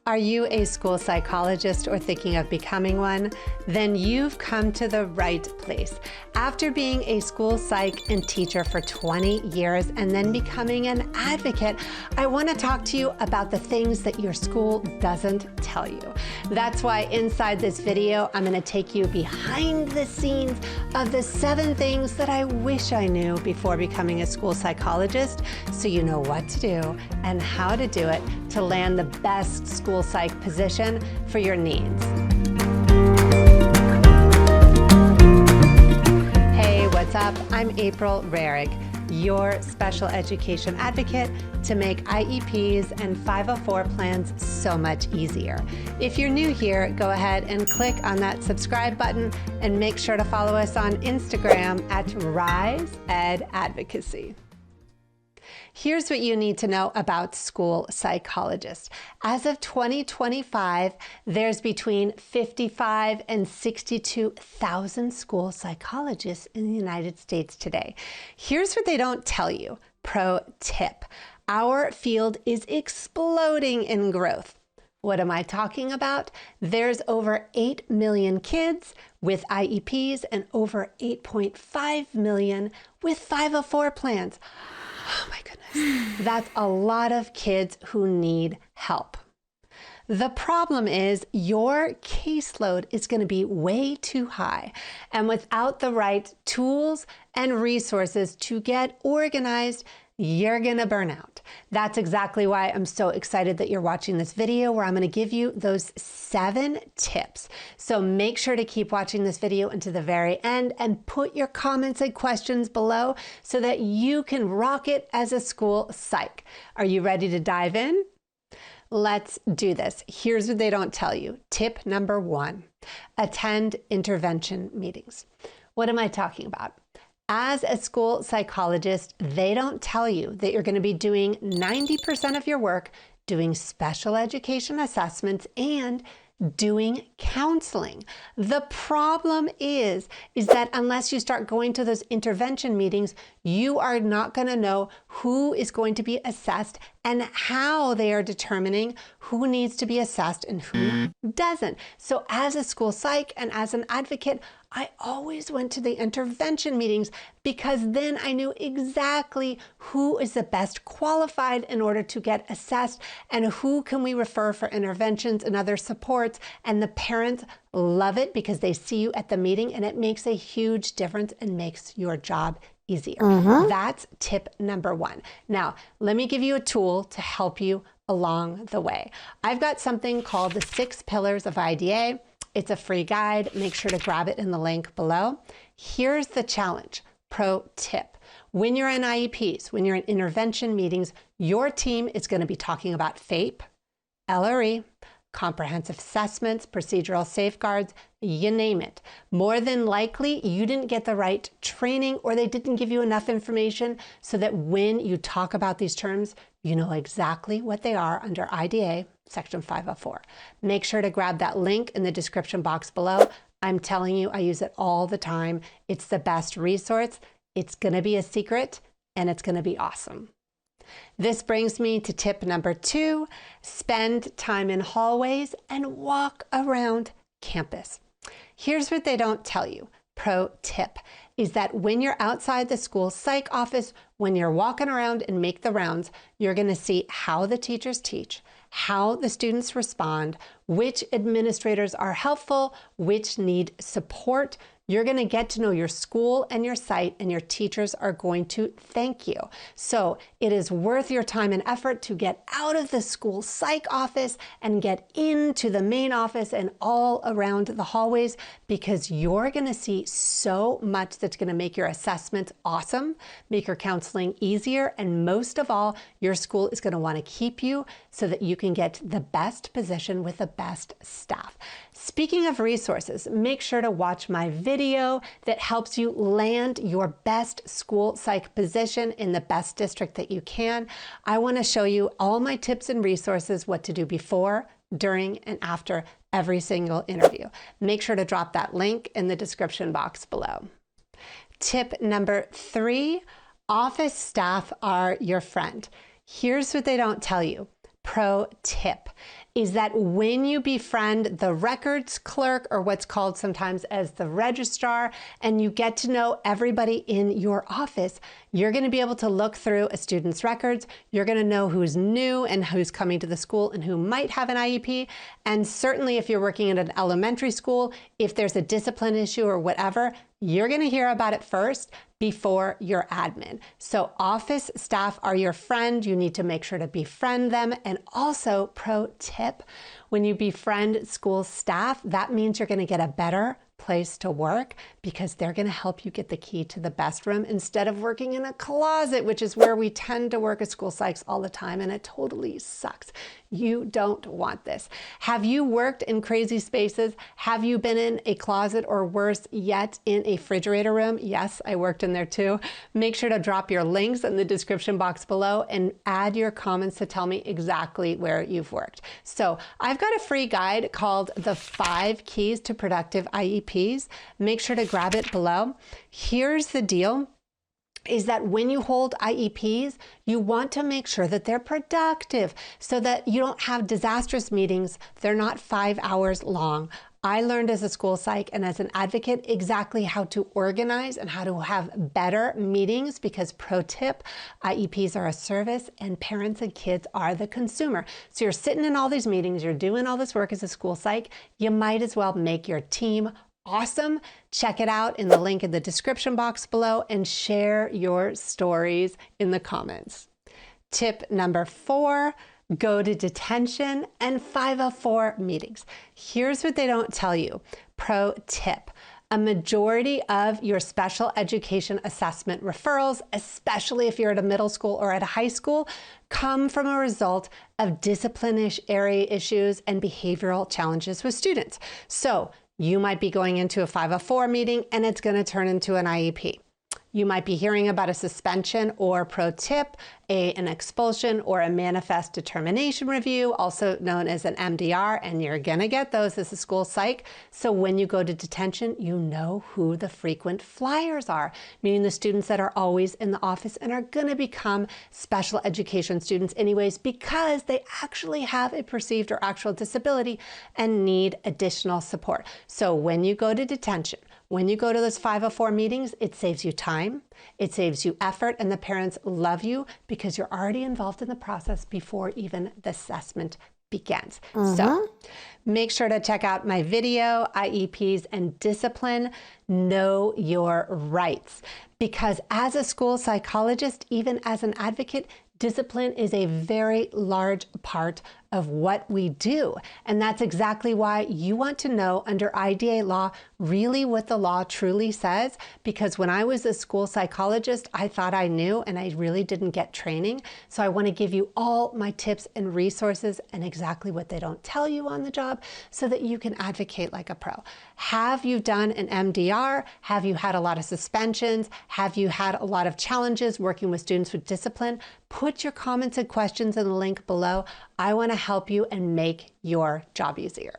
Are you a school psychologist or thinking of becoming one? Then you've come to the right place. After being a school psych and teacher for 20 years and then becoming an advocate, I want to talk to you about the things that your school doesn't tell you. That's why inside this video, I'm going to take you behind the scenes of the 7 things that I wish I knew before becoming a school psychologist, so you know what to do and how to do it to land the best school psych position for your needs. Hey, what's up? I'm April Rarig, your special education advocate to make IEPs and 504 plans so much easier. If you're new here, go ahead and click on that subscribe button and make sure to follow us on Instagram at Rise Ed Advocacy. Here's what you need to know about school psychologists. As of 2025, there's between 55 and 62,000 school psychologists in the United States today. Here's what they don't tell you. Pro tip. Our field is exploding in growth. What am I talking about? There's over 8 million kids with IEPs and over 8.5 million with 504 plans. Oh my goodness, that's a lot of kids who need help. The problem is your caseload is going to be way too high, and without the right tools and resources to get organized, you're going to burn out. That's exactly why I'm so excited that you're watching this video, where I'm going to give you those 7 tips. So make sure to keep watching this video until the very end and put your comments and questions below so that you can rock it as a school psych. Are you ready to dive in? Let's do this. Here's what they don't tell you. Tip number 1, attend intervention meetings. What am I talking about? As a school psychologist, they don't tell you that you're going to be doing 90% of your work doing special education assessments and doing counseling. The problem is that unless you start going to those intervention meetings, you are not going to know who is going to be assessed and how they are determining who needs to be assessed and who doesn't. So as a school psych and as an advocate, I always went to the intervention meetings because then I knew exactly who is the best qualified in order to get assessed and who can we refer for interventions and other supports. And the parents love it because they see you at the meeting and it makes a huge difference and makes your job easier. That's tip number 1. Now, let me give you a tool to help you along the way. I've got something called the 6 Pillars of IDA. It's a free guide. Make sure to grab it in the link below. Here's the challenge. Pro tip. When you're in IEPs, when you're in intervention meetings, your team is going to be talking about FAPE, LRE, comprehensive assessments, procedural safeguards, you name it. More than likely, you didn't get the right training or they didn't give you enough information so that when you talk about these terms, you know exactly what they are under IDA Section 504. Make sure to grab that link in the description box below. I'm telling you, I use it all the time. It's the best resource. It's going to be a secret and it's going to be awesome. This brings me to tip number 2, spend time in hallways and walk around campus. Here's what they don't tell you. Pro tip is that when you're outside the school psych office, when you're walking around and make the rounds, you're going to see how the teachers teach, how the students respond, which administrators are helpful, which need support. You're going to get to know your school and your site, and your teachers are going to thank you. So it is worth your time and effort to get out of the school psych office and get into the main office and all around the hallways, because you're going to see so much that's going to make your assessments awesome, make your counseling easier, and most of all, your school is going to want to keep you so that you can get the best position with the best staff. Speaking of resources, make sure to watch my video that helps you land your best school psych position in the best district that you can. I want to show you all my tips and resources, what to do before, during, and after every single interview. Make sure to drop that link in the description box below. Tip number 3, office staff are your friend. Here's what they don't tell you. Pro tip is that when you befriend the records clerk, or what's called sometimes as the registrar, and you get to know everybody in your office, you're going to be able to look through a student's records. You're going to know who's new and who's coming to the school and who might have an IEP. And certainly if you're working in an elementary school, if there's a discipline issue or whatever, you're going to hear about it first before your admin. So office staff are your friend. You need to make sure to befriend them. And also, pro tip, when you befriend school staff, that means you're going to get a better place to work because they're going to help you get the key to the best room instead of working in a closet, which is where we tend to work as school psychs all the time, and it totally sucks. You don't want this. Have you worked in crazy spaces? Have you been in a closet, or worse yet, in a refrigerator room? Yes, I worked in there too. Make sure to drop your links in the description box below and add your comments to tell me exactly where you've worked. So I've got a free guide called The 5 Keys to Productive IEPs. Make sure to grab it below. Here's the deal, is that when you hold IEPs, you want to make sure that they're productive so that you don't have disastrous meetings. They're not 5 hours long. I learned as a school psych and as an advocate exactly how to organize and how to have better meetings because, pro tip, IEPs are a service and parents and kids are the consumer. So you're sitting in all these meetings, you're doing all this work as a school psych, you might as well make your team awesome. Check it out in the link in the description box below and share your stories in the comments. Tip number 4, go to detention and 504 meetings. Here's what they don't tell you. Pro tip. A majority of your special education assessment referrals, especially if you're at a middle school or at a high school, come from a result of disciplinary issues and behavioral challenges with students. So you might be going into a 504 meeting and it's going to turn into an IEP. You might be hearing about a suspension or, pro tip, an expulsion or a manifest determination review, also known as an MDR, and you're going to get those as a school psych. So when you go to detention, you know who the frequent flyers are, meaning the students that are always in the office and are going to become special education students anyways because they actually have a perceived or actual disability and need additional support. So when you go to detention, when you go to those 504 meetings, it saves you time, it saves you effort, and the parents love you because you're already involved in the process before even the assessment begins. So make sure to check out my video, IEPs and Discipline, Know Your Rights. Because as a school psychologist, even as an advocate, discipline is a very large part of what we do. And that's exactly why you want to know under IDA law really what the law truly says. Because when I was a school psychologist, I thought I knew and I really didn't get training. So I want to give you all my tips and resources and exactly what they don't tell you on the job so that you can advocate like a pro. Have you done an MDR? Have you had a lot of suspensions? Have you had a lot of challenges working with students with discipline? Put your comments and questions in the link below. I want to help you and make your job easier.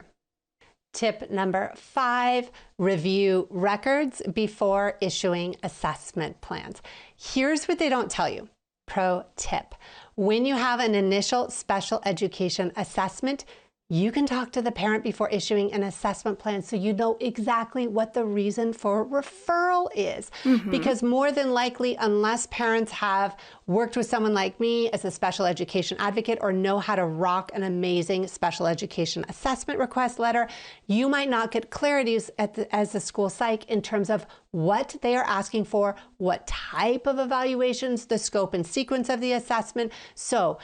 Tip number 5, review records before issuing assessment plans. Here's what they don't tell you. Pro tip. When you have an initial special education assessment, you can talk to the parent before issuing an assessment plan so you know exactly what the reason for referral is. Because more than likely, unless parents have worked with someone like me as a special education advocate or know how to rock an amazing special education assessment request letter, you might not get clarity as a school psych in terms of what they are asking for, what type of evaluations, the scope and sequence of the assessment. So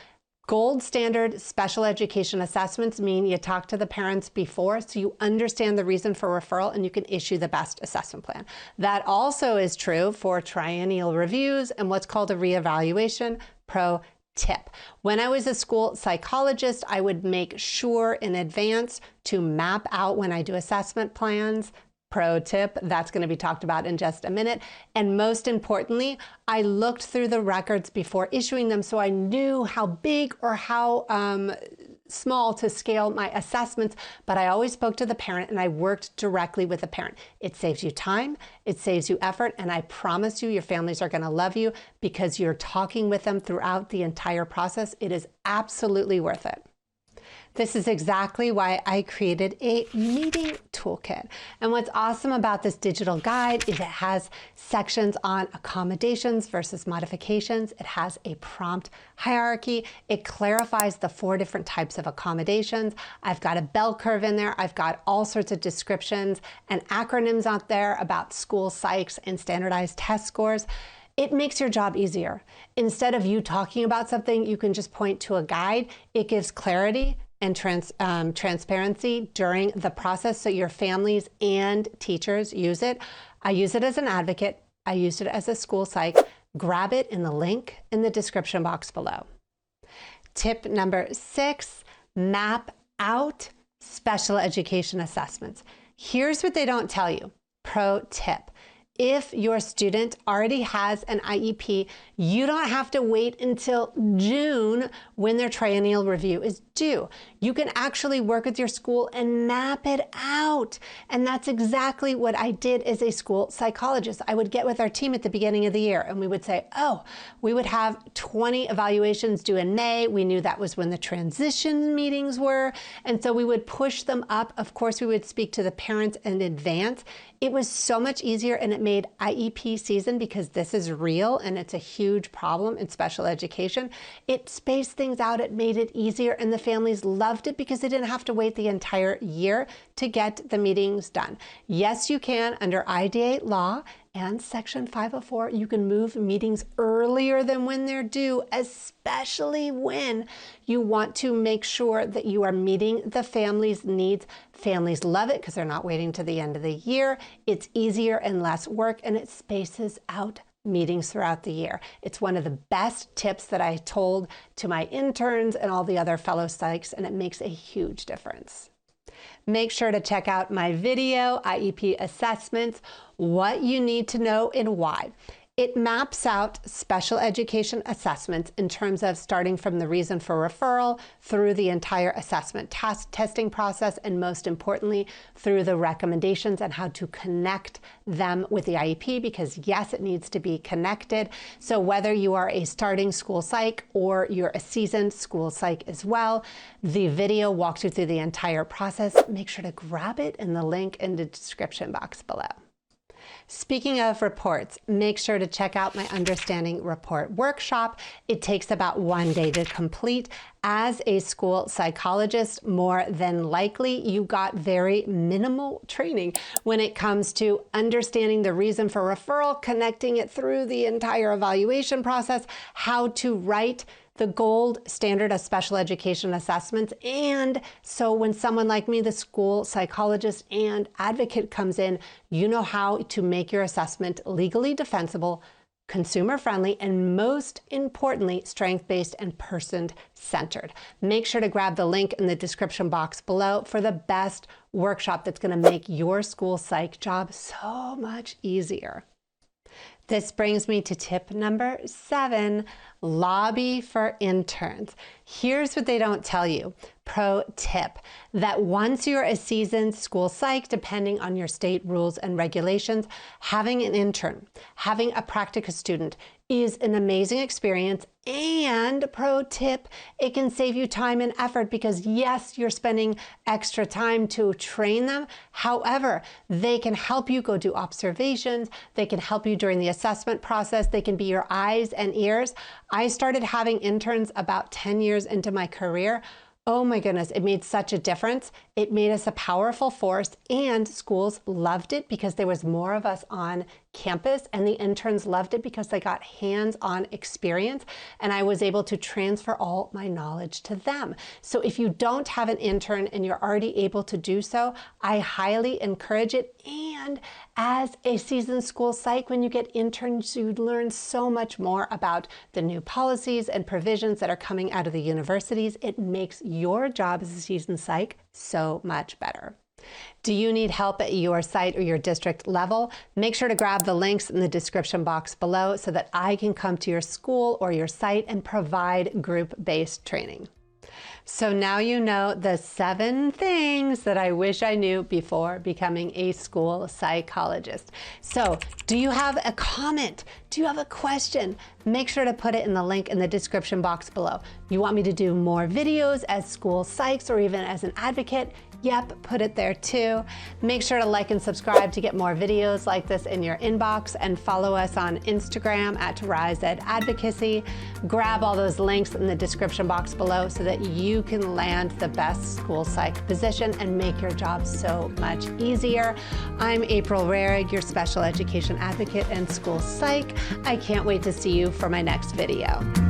gold standard special education assessments mean you talk to the parents before so you understand the reason for referral and you can issue the best assessment plan. That also is true for triennial reviews and what's called a reevaluation. Pro tip. When I was a school psychologist, I would make sure in advance to map out when I do assessment plans. Pro tip, that's going to be talked about in just a minute. And most importantly, I looked through the records before issuing them so I knew how big or how small to scale my assessments, but I always spoke to the parent and I worked directly with the parent. It saves you time, it saves you effort, and I promise you your families are going to love you because you're talking with them throughout the entire process. It is absolutely worth it. This is exactly why I created a meeting toolkit. And what's awesome about this digital guide is it has sections on accommodations versus modifications. It has a prompt hierarchy. It clarifies the 4 different types of accommodations. I've got a bell curve in there. I've got all sorts of descriptions and acronyms out there about school psychs and standardized test scores. It makes your job easier. Instead of you talking about something, you can just point to a guide. It gives clarity and transparency during the process so your families and teachers use it. I use it as an advocate. I used it as a school psych. Grab it in the link in the description box below. Tip number 6, map out special education assessments. Here's what they don't tell you. Pro tip. If your student already has an IEP, you don't have to wait until June when their triennial review is due. You can actually work with your school and map it out. And that's exactly what I did as a school psychologist. I would get with our team at the beginning of the year and we would say, oh, we would have 20 evaluations due in May. We knew that was when the transition meetings were. And so we would push them up. Of course, we would speak to the parents in advance. It was so much easier and it made IEP season, because this is real and it's a huge problem in special education. It spaced things out, it made it easier, and the families loved it because they didn't have to wait the entire year to get the meetings done. Yes, you can, under IDA law and Section 504, you can move meetings earlier than when they're due, especially when you want to make sure that you are meeting the family's needs. Families love it because they're not waiting to the end of the year. It's easier and less work, and it spaces out meetings throughout the year. It's one of the best tips that I told to my interns and all the other fellow psychs, and it makes a huge difference. Make sure to check out my video, IEP Assessments, What You Need to Know and Why. It maps out special education assessments in terms of starting from the reason for referral through the entire assessment testing process, and most importantly, through the recommendations and how to connect them with the IEP, because yes, it needs to be connected. So whether you are a starting school psych or you're a seasoned school psych as well, the video walks you through the entire process. Make sure to grab it in the link in the description box below. Speaking of reports, make sure to check out my Understanding Report workshop. It takes about 1 day to complete. As a school psychologist, more than likely, you got very minimal training when it comes to understanding the reason for referral, connecting it through the entire evaluation process, how to write the gold standard of special education assessments. And so when someone like me, the school psychologist and advocate, comes in, you know how to make your assessment legally defensible, consumer friendly, and most importantly, strength-based and person-centered. Make sure to grab the link in the description box below for the best workshop that's going to make your school psych job so much easier. This brings me to tip number 7, lobby for interns. Here's what they don't tell you. Pro tip, that once you're a seasoned school psych, depending on your state rules and regulations, having an intern, having a practicum student is an amazing experience. And pro tip, it can save you time and effort because yes, you're spending extra time to train them. However, they can help you go do observations. They can help you during the assessment process. They can be your eyes and ears. I started having interns about 10 years into my career. Oh my goodness, it made such a difference. It made us a powerful force, and schools loved it because there was more of us on campus, and the interns loved it because they got hands-on experience, and I was able to transfer all my knowledge to them. So if you don't have an intern and you're already able to do so, I highly encourage it. And as a seasoned school psych, when you get interns, you learn so much more about the new policies and provisions that are coming out of the universities. It makes your job as a seasoned psych so much better. Do you need help at your site or your district level? Make sure to grab the links in the description box below so that I can come to your school or your site and provide group-based training. So now you know the 7 things that I wish I knew before becoming a school psychologist. So do you have a comment? Do you have a question? Make sure to put it in the link in the description box below. You want me to do more videos as school psychs or even as an advocate? Yep, put it there too. Make sure to like and subscribe to get more videos like this in your inbox, and follow us on Instagram at Advocacy. Grab all those links in the description box below so that you can land the best school psych position and make your job so much easier. I'm April Rarig, your special education advocate and school psych. I can't wait to see you for my next video.